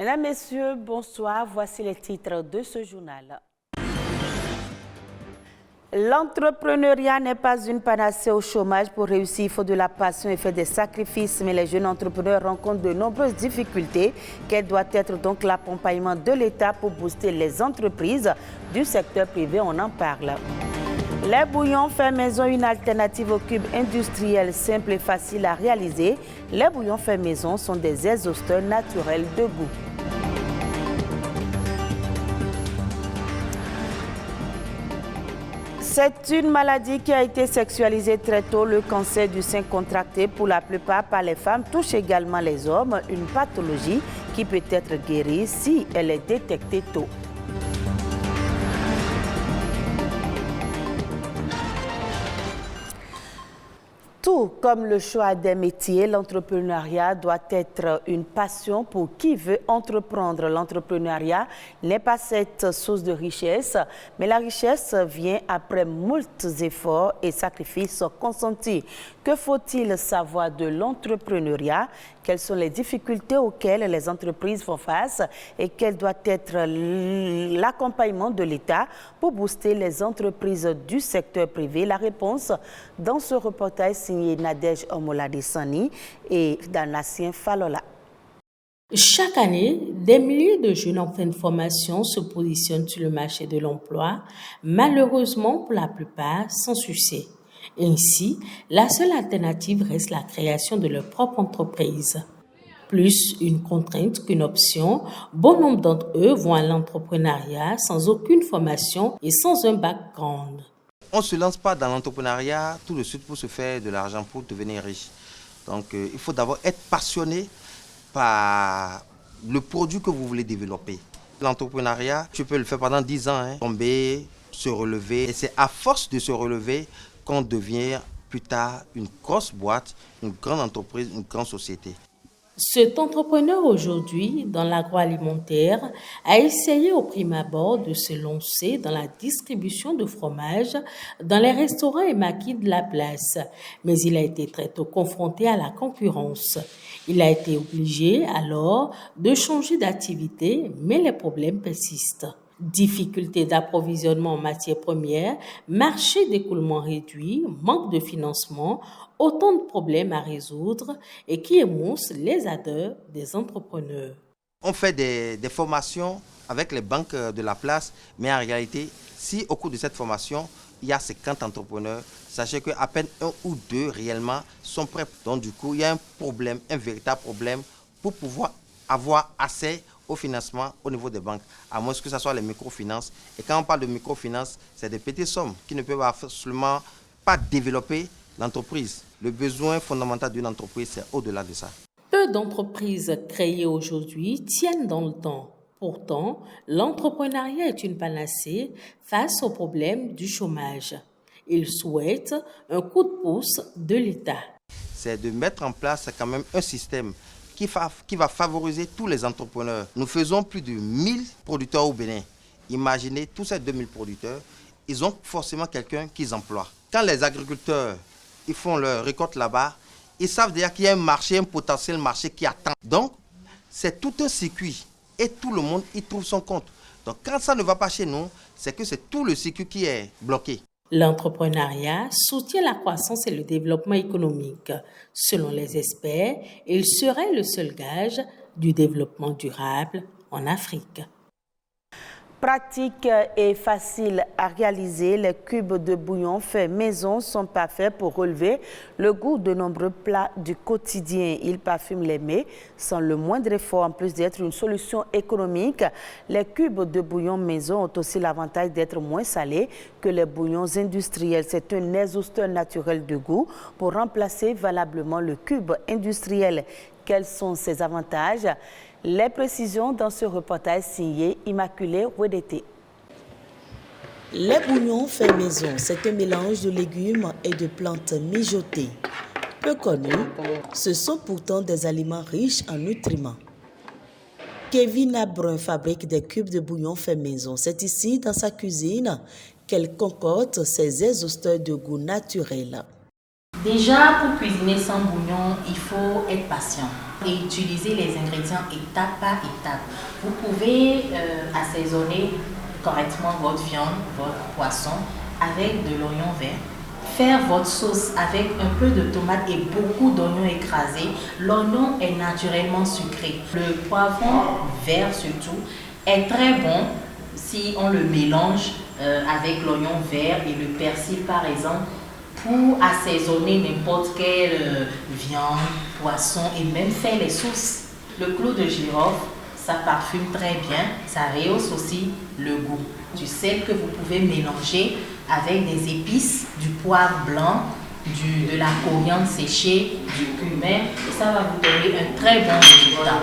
Mesdames, Messieurs, bonsoir. Voici les titres de ce journal. L'entrepreneuriat n'est pas une panacée au chômage. Pour réussir, il faut de la passion et faire des sacrifices. Mais les jeunes entrepreneurs rencontrent de nombreuses difficultés. Quel doit être donc l'accompagnement de l'État pour booster les entreprises du secteur privé? On en parle. Les bouillons fait maison, une alternative au cube industriel simple et facile à réaliser. Les bouillons fait maison sont des exhausteurs naturels de goût. C'est une maladie qui a été sexualisée très tôt. Le cancer du sein contracté pour la plupart par les femmes touche également les hommes. Une pathologie qui peut être guérie si elle est détectée tôt. Tout comme le choix des métiers, l'entrepreneuriat doit être une passion pour qui veut entreprendre. L'entrepreneuriat n'est pas cette source de richesse, mais la richesse vient après moult efforts et sacrifices consentis. Que faut-il savoir de l'entrepreneuriat? Quelles sont les difficultés auxquelles les entreprises font face et quel doit être l'accompagnement de l'État pour booster les entreprises du secteur privé? La réponse dans ce reportage signé Nadège Omoladesani et Danasien Falola. Chaque année, des milliers de jeunes en fin de formation se positionnent sur le marché de l'emploi, malheureusement pour la plupart sans succès. Ainsi, la seule alternative reste la création de leur propre entreprise. Plus une contrainte qu'une option, bon nombre d'entre eux vont à l'entrepreneuriat sans aucune formation et sans un background. On ne se lance pas dans l'entrepreneuriat tout de suite pour se faire de l'argent, pour devenir riche. Donc, il faut d'abord être passionné par le produit que vous voulez développer. L'entrepreneuriat, tu peux le faire pendant 10 ans, tomber, se relever. Et c'est à force de se relever qu'on devient plus tard une grosse boîte, une grande entreprise, une grande société. Cet entrepreneur aujourd'hui, dans l'agroalimentaire, a essayé au prime abord de se lancer dans la distribution de fromage dans les restaurants et maquis de la place. Mais il a été très tôt confronté à la concurrence. Il a été obligé alors de changer d'activité, mais les problèmes persistent. Difficultés d'approvisionnement en matières premières, marché d'écoulement réduit, manque de financement, autant de problèmes à résoudre et qui émoussent les ardeurs des entrepreneurs. On fait des formations avec les banques de la place, mais en réalité, si au cours de cette formation, il y a 50 entrepreneurs, sachez qu'à peine 1 ou 2 réellement sont prêts. Donc du coup, il y a un problème, un véritable problème pour pouvoir avoir assez au financement au niveau des banques, à moins que ce soit les microfinances. Et quand on parle de microfinances, c'est des petites sommes qui ne peuvent absolument pas développer l'entreprise. Le besoin fondamental d'une entreprise, c'est au-delà de ça. Peu d'entreprises créées aujourd'hui tiennent dans le temps. Pourtant, l'entrepreneuriat est une panacée face au problème du chômage. Ils souhaitent un coup de pouce de l'État. C'est de mettre en place quand même un système qui va favoriser tous les entrepreneurs. Nous faisons plus de 1000 producteurs au Bénin. Imaginez tous ces 2000 producteurs, ils ont forcément quelqu'un qu'ils emploient. Quand les agriculteurs ils font leur récolte là-bas, ils savent déjà qu'il y a un marché, un potentiel marché qui attend. Donc, c'est tout un circuit et tout le monde y trouve son compte. Donc, quand ça ne va pas chez nous, c'est que c'est tout le circuit qui est bloqué. L'entrepreneuriat soutient la croissance et le développement économique. Selon les experts, il serait le seul gage du développement durable en Afrique. Pratique et facile à réaliser, les cubes de bouillon faits maison sont parfaits pour relever le goût de nombreux plats du quotidien. Ils parfument les mets sans le moindre effort. En plus d'être une solution économique, les cubes de bouillon maison ont aussi l'avantage d'être moins salés que les bouillons industriels. C'est un exhausteur naturel de goût pour remplacer valablement le cube industriel. Quels sont ses avantages? Les précisions dans ce reportage signé Immaculée Wedete. Les bouillons faits maison, c'est un mélange de légumes et de plantes mijotées. Peu connus, ce sont pourtant des aliments riches en nutriments. Kevin Abrun fabrique des cubes de bouillon faits maison. C'est ici, dans sa cuisine, qu'elle concocte ses exhausteurs de goût naturel. Déjà, pour cuisiner sans bouillon, il faut être patient et utiliser les ingrédients étape par étape. Vous pouvez assaisonner correctement votre viande, votre poisson avec de l'oignon vert. Faire votre sauce avec un peu de tomate et beaucoup d'oignons écrasés. L'oignon est naturellement sucré. Le poivron vert surtout est très bon si on le mélange avec l'oignon vert et le persil par exemple pour assaisonner n'importe quelle viande, poisson et même faire les sauces. Le clou de girofle, ça parfume très bien, ça rehausse aussi le goût. Du sel que vous pouvez mélanger avec des épices, du poivre blanc, de la coriandre séchée, du cumin, et ça va vous donner un très bon résultat.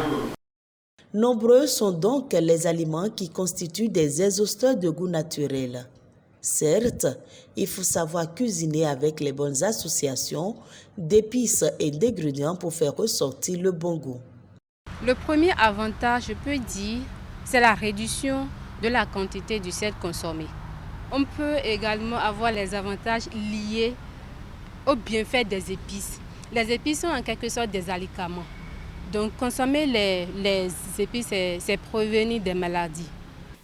Nombreux sont donc les aliments qui constituent des exhausteurs de goût naturel. Certes, il faut savoir cuisiner avec les bonnes associations d'épices et d'ingrédients pour faire ressortir le bon goût. Le premier avantage, je peux dire, c'est la réduction de la quantité du sel consommé. On peut également avoir les avantages liés au bienfait des épices. Les épices sont en quelque sorte des alicaments. Donc consommer les épices, c'est prévenir des maladies.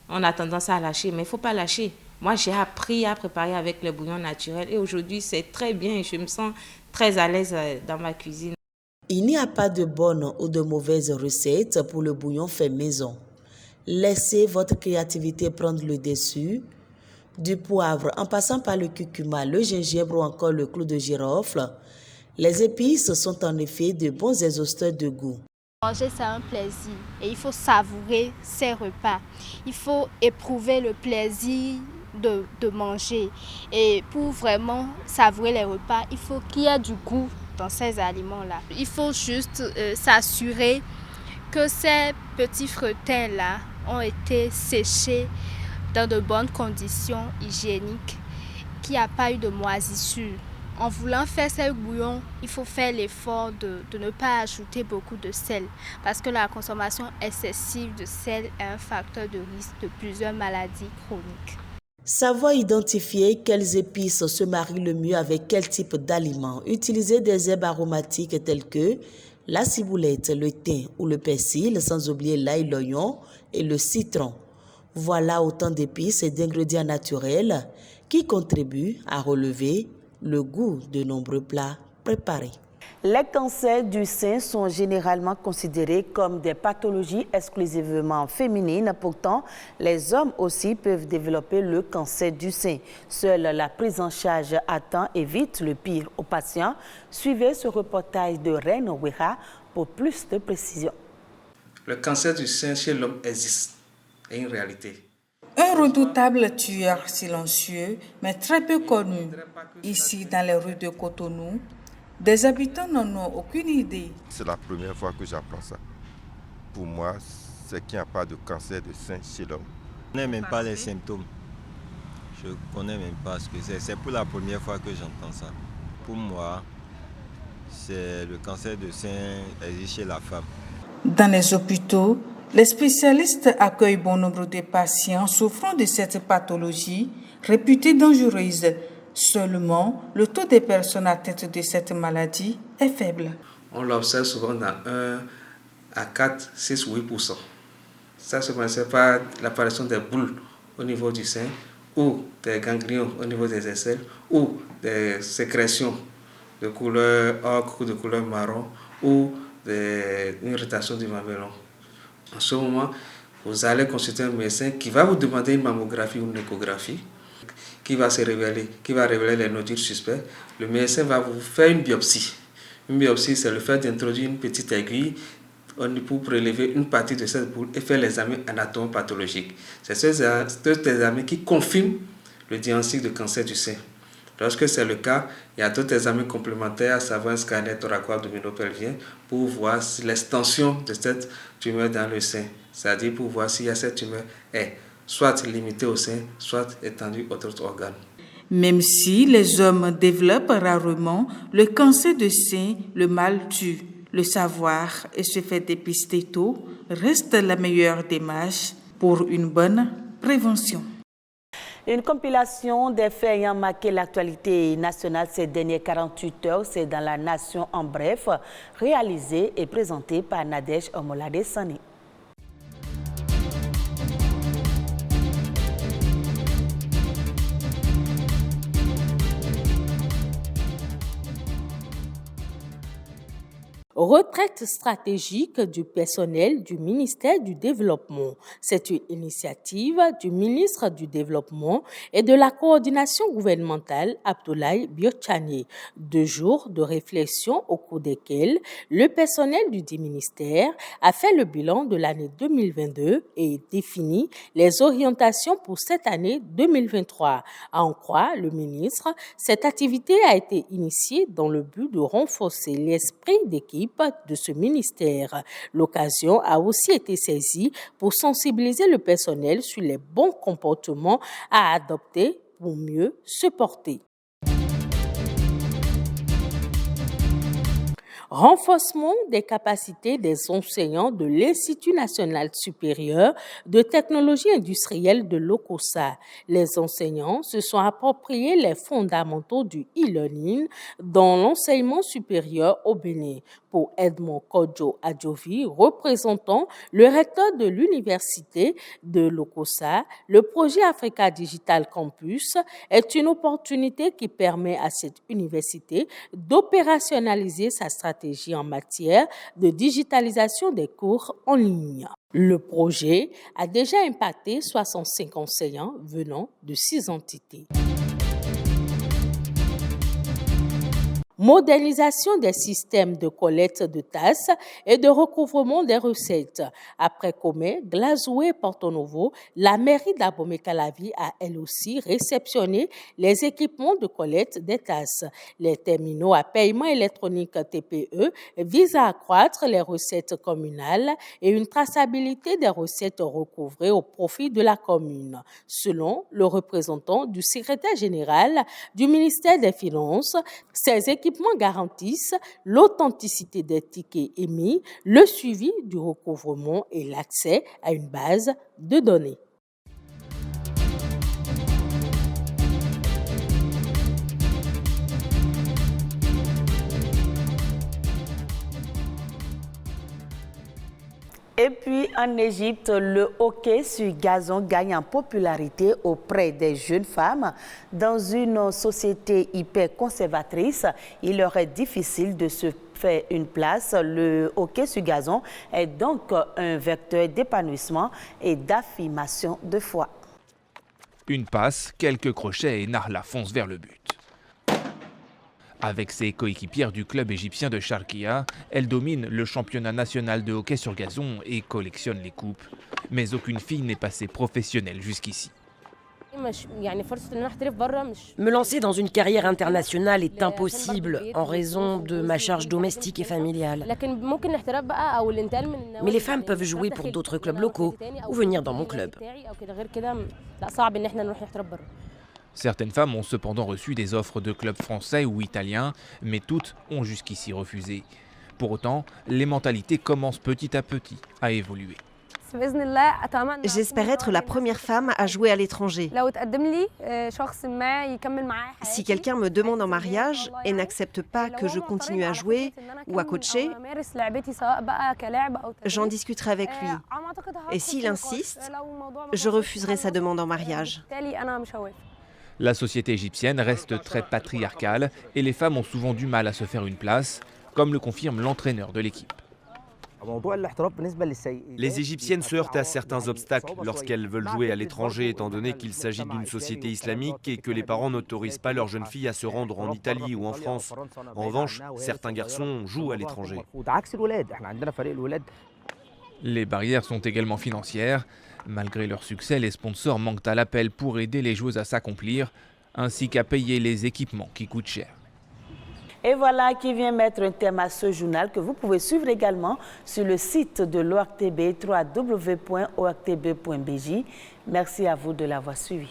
On a tendance à lâcher, mais il ne faut pas lâcher. Moi, j'ai appris à préparer avec le bouillon naturel et aujourd'hui, c'est très bien. Je me sens très à l'aise dans ma cuisine. Il n'y a pas de bonne ou de mauvaise recette pour le bouillon fait maison. Laissez votre créativité prendre le dessus. Du poivre en passant par le curcuma, le gingembre ou encore le clou de girofle, les épices sont en effet de bons exhausteurs de goût. Manger, c'est un plaisir et il faut savourer ses repas. Il faut éprouver le plaisir de manger. Et pour vraiment savourer les repas, il faut qu'il y ait du goût dans ces aliments-là. Il faut juste s'assurer que ces petits frettins-là ont été séchés dans de bonnes conditions hygiéniques, qu'il n'y a pas eu de moisissure. En voulant faire ce bouillon, il faut faire l'effort de ne pas ajouter beaucoup de sel parce que la consommation excessive de sel est un facteur de risque de plusieurs maladies chroniques. Savoir identifier quelles épices se marient le mieux avec quel type d'aliments. Utiliser des herbes aromatiques telles que la ciboulette, le thym ou le persil, sans oublier l'ail, l'oignon et le citron. Voilà autant d'épices et d'ingrédients naturels qui contribuent à relever le goût de nombreux plats préparés. Les cancers du sein sont généralement considérés comme des pathologies exclusivement féminines. Pourtant, les hommes aussi peuvent développer le cancer du sein. Seule la prise en charge à temps évite le pire aux patients. Suivez ce reportage de Reine Ouéra pour plus de précision. Le cancer du sein chez l'homme existe, est une réalité. Un redoutable tueur silencieux, mais très peu connu. Ici, dans les rues de Cotonou, des habitants n'en ont aucune idée. C'est la première fois que j'apprends ça. Pour moi, c'est qu'il n'y a pas de cancer de sein chez l'homme. Je ne connais même pas les symptômes. Je ne connais même pas ce que c'est. C'est pour la première fois que j'entends ça. Pour moi, c'est le cancer de sein existe chez la femme. Dans les hôpitaux, les spécialistes accueillent bon nombre de patients souffrant de cette pathologie réputée dangereuse. Seulement, le taux des personnes atteintes de cette maladie est faible. On l'observe souvent dans 1 à 4, 6 ou 8%. Ça se manifeste par l'apparition des boules au niveau du sein ou des ganglions au niveau des aisselles ou des sécrétions de couleur ocre ou de couleur marron ou une irritation du mamelon. En ce moment, vous allez consulter un médecin qui va vous demander une mammographie ou une échographie, qui va révéler les nodules suspects. Le médecin va vous faire une biopsie. Une biopsie, c'est le fait d'introduire une petite aiguille pour prélever une partie de cette boule et faire l'examen anatomopathologique. C'est cet examen qui confirme le diagnostic de cancer du sein. Lorsque c'est le cas, il y a d'autres examens complémentaires, à savoir un scanner thoraco-abdominopelvien pour voir l'extension de cette tumeur dans le sein. C'est-à-dire pour voir si cette tumeur est soit limitée au sein, soit étendue aux autres organes. Même si les hommes développent rarement le cancer de sein, le mal tue. Le savoir et se faire dépister tôt reste la meilleure démarche pour une bonne prévention. Une compilation des faits ayant marqué l'actualité nationale ces dernières 48 heures, c'est dans La Nation en bref, réalisée et présentée par Nadège Omolade Sani. Retraite stratégique du personnel du ministère du Développement. C'est une initiative du ministre du Développement et de la coordination gouvernementale Abdoulaye Biotchane. 2 jours de réflexion au cours desquels le personnel du dit ministère a fait le bilan de l'année 2022 et défini les orientations pour cette année 2023. À en croire le ministre, cette activité a été initiée dans le but de renforcer l'esprit d'équipe de ce ministère. L'occasion a aussi été saisie pour sensibiliser le personnel sur les bons comportements à adopter pour mieux se porter. Renforcement des capacités des enseignants de l'Institut national supérieur de technologie industrielle de l'OCOSA. Les enseignants se sont appropriés les fondamentaux du e-learning dans l'enseignement supérieur au Bénin. Pour Edmond Kodjo Adjovi, représentant le recteur de l'université de l'OCOSA, le projet Africa Digital Campus est une opportunité qui permet à cette université d'opérationnaliser sa stratégie en matière de digitalisation des cours en ligne. Le projet a déjà impacté 65 enseignants venant de 6 entités. Modernisation des systèmes de collecte de tasses et de recouvrement des recettes. Après Comé, Glazoué et Porto Novo, la mairie d'Abomey-Calavi a elle aussi réceptionné les équipements de collecte des tasses. Les terminaux à paiement électronique TPE visent à accroître les recettes communales et une traçabilité des recettes recouvrées au profit de la commune. Selon le représentant du secrétaire général du ministère des Finances, ces équipements garantissent l'authenticité des tickets émis, le suivi du recouvrement et l'accès à une base de données. Et puis en Égypte, le hockey sur gazon gagne en popularité auprès des jeunes femmes. Dans une société hyper conservatrice, il leur est difficile de se faire une place. Le hockey sur gazon est donc un vecteur d'épanouissement et d'affirmation de foi. Une passe, quelques crochets et Narla fonce vers le but. Avec ses coéquipières du club égyptien de Sharkia, elle domine le championnat national de hockey sur gazon et collectionne les coupes. Mais aucune fille n'est passée professionnelle jusqu'ici. Me lancer dans une carrière internationale est impossible en raison de ma charge domestique et familiale. Mais les femmes peuvent jouer pour d'autres clubs locaux ou venir dans mon club. Certaines femmes ont cependant reçu des offres de clubs français ou italiens, mais toutes ont jusqu'ici refusé. Pour autant, les mentalités commencent petit à petit à évoluer. J'espère être la première femme à jouer à l'étranger. Si quelqu'un me demande en mariage et n'accepte pas que je continue à jouer ou à coacher, j'en discuterai avec lui. Et s'il insiste, je refuserai sa demande en mariage. La société égyptienne reste très patriarcale et les femmes ont souvent du mal à se faire une place, comme le confirme l'entraîneur de l'équipe. Les Égyptiennes se heurtent à certains obstacles lorsqu'elles veulent jouer à l'étranger, étant donné qu'il s'agit d'une société islamique et que les parents n'autorisent pas leurs jeunes filles à se rendre en Italie ou en France. En revanche, certains garçons jouent à l'étranger. Les barrières sont également financières. Malgré leur succès, les sponsors manquent à l'appel pour aider les joueuses à s'accomplir, ainsi qu'à payer les équipements qui coûtent cher. Et voilà qui vient mettre un terme à ce journal que vous pouvez suivre également sur le site de l'ORTB, www.ortb.bj. Merci à vous de l'avoir suivi.